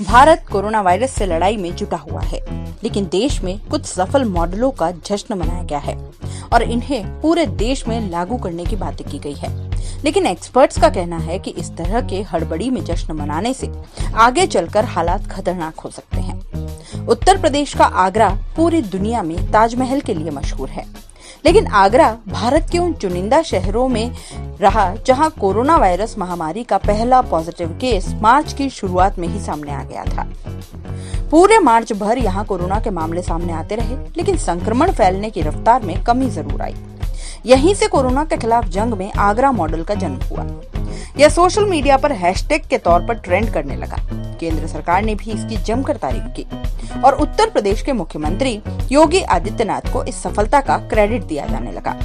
Bharat corona virus से लड़ाई में जुटा हुआ है, लेकिन देश में कुछ सफल मॉडलों का जश्न मनाया गया है और इन्हें पूरे देश में लागू करने की बातें की गई है। लेकिन एक्सपर्ट्स का कहना है कि इस तरह के हड़बड़ी में जश्न मनाने से आगे चलकर हालात खतरनाक हो सकते हैं। उत्तर प्रदेश का आगरा पूरी दुनिया में ताजमहल के लिए मशहूर है, लेकिन आगरा भारत के उन चुनिंदा शहरों में रहा जहां कोरोना वायरस महामारी का पहला पॉजिटिव केस मार्च की शुरुआत में ही सामने आ गया था। पूरे मार्च भर यहां कोरोना के मामले सामने आते रहे, लेकिन संक्रमण फैलने की रफ्तार में कमी जरूर आई। यहीं से कोरोना के खिलाफ जंग में आगरा मॉडल का जन्म हुआ। यह सोशल मीडिया पर हैशटैग के तौर पर ट्रेंड करने लगा। केंद्र सरकार ने भी इसकी जमकर तारीफ की और उत्तर प्रदेश के मुख्यमंत्री योगी आदित्यनाथ को इस सफलता का क्रेडिट दिया जाने लगा।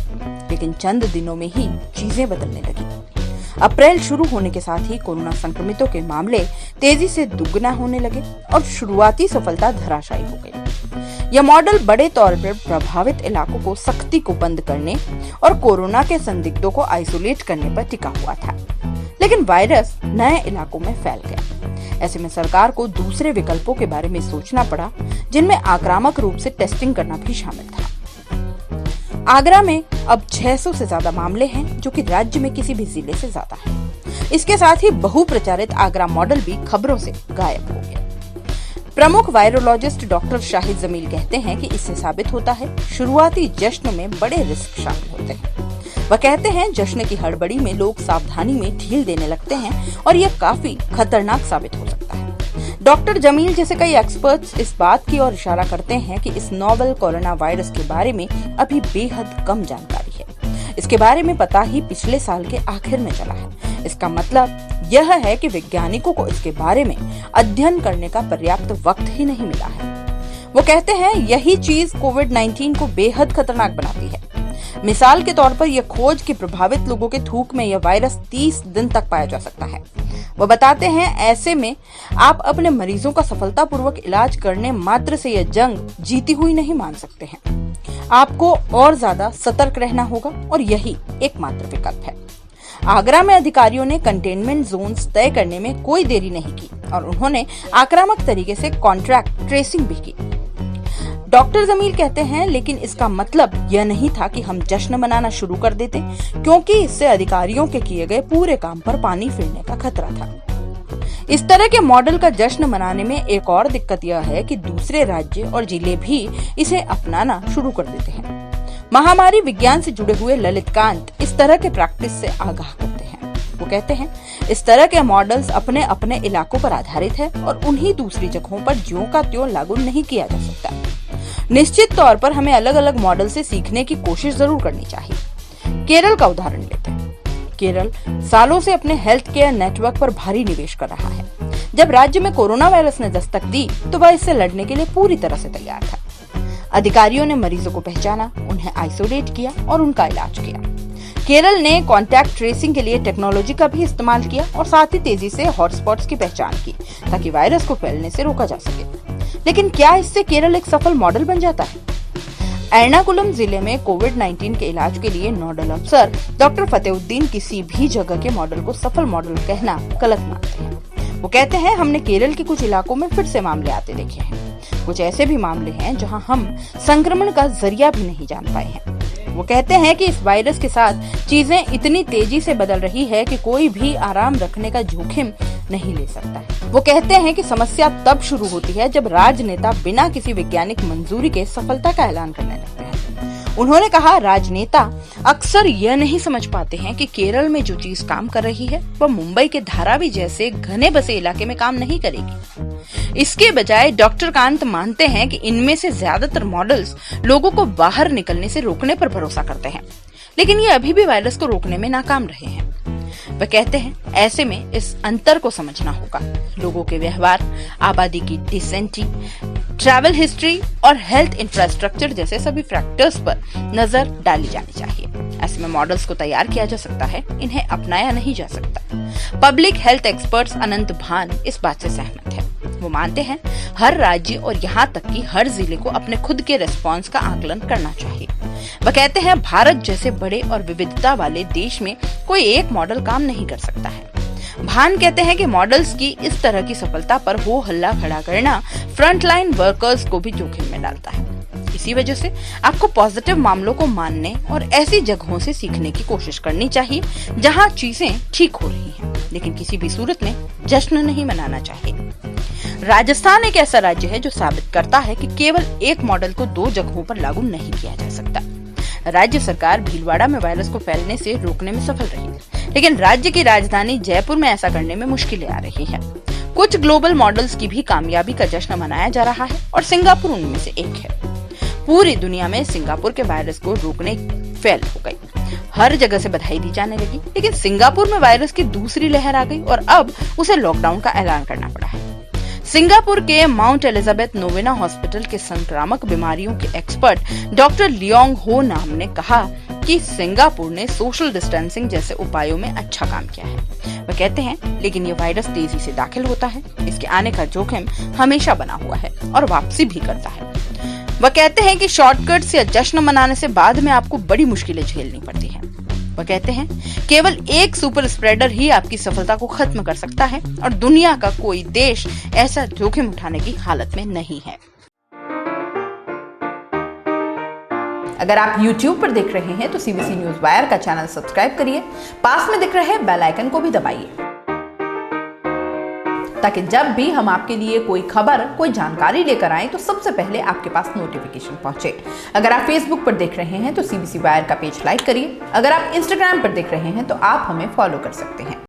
लेकिन चंद दिनों में ही चीजें बदलने लगी। अप्रैल शुरू होने के साथ ही कोरोना संक्रमितों के मामले तेजी से दुगना होने लगे और शुरुआती सफलता धराशायी हो गई। यह मॉडल बड़े तौर पर प्रभावित इलाकों को सख्ती को बंद करने और कोरोना के संदिग्धों को आइसोलेट करने पर टिका हुआ था, लेकिन वायरस नए इलाकों में फैल गया। ऐसे में सरकार को दूसरे विकल्पों के बारे में सोचना पड़ा, जिनमें आक्रामक रूप से टेस्टिंग करना भी शामिल था। आगरा में अब 600 से ज्यादा मामले हैं, जो कि राज्य में किसी भी जिले से ज्यादा है। इसके साथ ही बहुप्रचारित आगरा मॉडल भी खबरों से गायब हो गया। प्रमुख वायरोलॉजिस्ट डॉक्टर शाहिद जमील कहते हैं कि इससे साबित होता है शुरुआती जश्न में बड़े रिस्क शामिल होते हैं। वह कहते हैं जश्न की हड़बड़ी में लोग सावधानी में ढील देने लगते हैं और यह काफी खतरनाक साबित हो सकता है। डॉक्टर जमील जैसे कई एक्सपर्ट्स इस बात की ओर इशारा करते हैं कि इस नोवेल कोरोना वायरस के बारे में अभी बेहद कम जानकारी है। इसके बारे में पता ही पिछले साल के आखिर में चला है। इसका मतलब यह है कि वैज्ञानिकों को इसके बारे में अध्ययन करने का पर्याप्त वक्त ही नहीं मिला है। वो कहते हैं यही चीज कोविड-19 को बेहद खतरनाक बनाती है। मिसाल के तौर पर यह खोज कि प्रभावित लोगों के थूक में यह वायरस 30 दिन तक पाया जा सकता है। वो बताते हैं ऐसे में आप अपने मरीजों का सफलतापूर्वक इलाज करने मात्र से यह जंग जीती हुई नहीं मान सकते हैं। आपको और ज्यादा सतर्क रहना होगा और यही एकमात्र विकल्प है। आगरा में अधिकारियों ने कंटेनमेंट जोन्स तय करने में कोई देरी नहीं की और उन्होंने आक्रामक तरीके से कॉन्ट्रैक्ट ट्रेसिंग भी की। डॉक्टर जमील कहते हैं लेकिन इसका मतलब यह नहीं था कि हम जश्न मनाना शुरू कर देते, क्योंकि इससे अधिकारियों के किए गए पूरे काम पर पानी फिरने का खतरा था। इस तरह के मॉडल का जश्न मनाने में एक और दिक्कत यह है कि दूसरे राज्य और जिले भी इसे अपनाना शुरू कर देते हैं। महामारी विज्ञान से जुड़े हुए ललित कांत इस तरह के प्रैक्टिस से आगाह करते हैं। वो कहते हैं इस तरह के मॉडल्स अपने अपने इलाकों पर आधारित है और उन्हीं दूसरी जगहों पर ज्यों का त्यों लागू नहीं किया जा सकता। निश्चित तौर पर हमें अलग अलग मॉडल से सीखने की कोशिश जरूर करनी चाहिए। केरल का उदाहरण लेते हैं। केरल सालों से अपने हेल्थ केयर नेटवर्क पर भारी निवेश कर रहा है। जब राज्य में कोरोना वायरस ने दस्तक दी तो वह इससे लड़ने के लिए पूरी तरह से तैयार था। अधिकारियों ने मरीजों को पहचाना, उन्हें आइसोलेट किया और उनका इलाज किया। केरल ने कॉन्टैक्ट ट्रेसिंग के लिए टेक्नोलॉजी का भी इस्तेमाल किया और साथ ही तेजी से हॉटस्पॉट्स की पहचान की ताकि वायरस को फैलने से रोका जा सके। लेकिन क्या इससे केरल एक सफल मॉडल बन जाता है? एर्नाकुलम जिले में कोविड-19 के इलाज के लिए नोडल अफसर डॉक्टर फतेउद्दीन किसी भी जगह के मॉडल को सफल मॉडल कहना गलत मानते हैं। वो कहते हैं हमने केरल के कुछ इलाकों में फिर से मामले आते देखे हैं। कुछ ऐसे भी मामले हैं जहां हम संक्रमण का जरिया भी नहीं जान पाए हैं। वो कहते हैं कि इस वायरस के साथ चीजें इतनी तेजी से बदल रही है कि कोई भी आराम रखने का जोखिम नहीं ले सकता है। वो कहते हैं कि समस्या तब शुरू होती है जब राजनेता बिना किसी वैज्ञानिक मंजूरी के सफलता का ऐलान करने लगते हैं। उन्होंने कहा राजनेता अक्सर यह नहीं समझ पाते हैं कि केरल में जो चीज काम कर रही है वह मुंबई के धारावी जैसे घने बसे इलाके में काम नहीं करेगी। इसके बजाय डॉक्टर कांत मानते हैं कि इनमें से ज्यादातर मॉडल्स लोगों को बाहर निकलने से रोकने पर भरोसा करते हैं, लेकिन ये अभी भी वायरस को रोकने में नाकाम रहे हैं। वह कहते हैं ऐसे में इस अंतर को समझना होगा। लोगों के व्यवहार, आबादी की डिसेंटी, ट्रैवल हिस्ट्री और हेल्थ इंफ्रास्ट्रक्चर जैसे सभी फैक्टर्स पर नजर डाली जानी चाहिए। ऐसे में मॉडल्स को तैयार किया जा सकता है, इन्हें अपनाया नहीं जा सकता। पब्लिक हेल्थ एक्सपर्ट्स अनंत भान इस बात से सहमत है। वो मानते हैं हर राज्य और यहाँ तक कि हर जिले को अपने खुद के रिस्पॉन्स का आकलन करना चाहिए। वह कहते हैं भारत जैसे बड़े और विविधता वाले देश में कोई एक मॉडल काम नहीं कर सकता है। भान कहते हैं कि मॉडल्स की इस तरह की सफलता पर हो हल्ला खड़ा करना फ्रंटलाइन वर्कर्स को भी जोखिम में डालता है। इसी वजह से आपको पॉजिटिव मामलों को मानने और ऐसी जगहों से सीखने की कोशिश करनी चाहिए जहां चीजें ठीक हो रही हैं, लेकिन किसी भी सूरत में जश्न नहीं मनाना चाहिए। राजस्थान एक ऐसा राज्य है जो साबित करता है कि केवल एक मॉडल को 2 जगहों पर लागू नहीं किया जा सकता। राज्य सरकार भीलवाड़ा में वायरस को फैलने से रोकने में सफल रही, लेकिन राज्य की राजधानी जयपुर में ऐसा करने में मुश्किलें आ रही हैं। कुछ ग्लोबल मॉडल्स की भी कामयाबी का जश्न मनाया जा रहा है और सिंगापुर उनमें से एक है। पूरी दुनिया में सिंगापुर के वायरस को रोकने फेल हो गई। हर जगह से बधाई दी जाने लगी, लेकिन सिंगापुर में वायरस की दूसरी लहर आ गई और अब उसे लॉकडाउन का ऐलान करना पड़ा है। सिंगापुर के माउंट एलिजाबेथ नोवेना हॉस्पिटल के संक्रामक बीमारियों के एक्सपर्ट डॉक्टर लियोंग हो नाम ने कहा कि सिंगापुर ने सोशल डिस्टेंसिंग जैसे उपायों में अच्छा काम किया है। वह कहते हैं, लेकिन ये वायरस तेजी से दाखिल होता है, इसके आने का जोखिम हमेशा बना हुआ है और वापसी भी करता है। वह कहते हैं कि शॉर्टकट्स या जश्न मनाने से बाद में आपको बड़ी मुश्किलें झेलनी पड़ती हैं। वह कहते हैं, केवल एक सुपर स्प्रेडर ही आपकी सफलता को खत्म कर सकता है और दुनिया का कोई देश ऐसा जोखिम उठाने की हालत में नहीं है। अगर आप YouTube पर देख रहे हैं तो CBC न्यूज वायर का चैनल सब्सक्राइब करिए, पास में दिख रहे बेल आइकन को भी दबाइए, ताकि जब भी हम आपके लिए कोई खबर, कोई जानकारी लेकर आए तो सबसे पहले आपके पास नोटिफिकेशन पहुंचे। अगर आप Facebook पर देख रहे हैं तो CBC वायर का पेज लाइक करिए। अगर आप Instagram पर देख रहे हैं तो आप हमें फॉलो कर सकते हैं।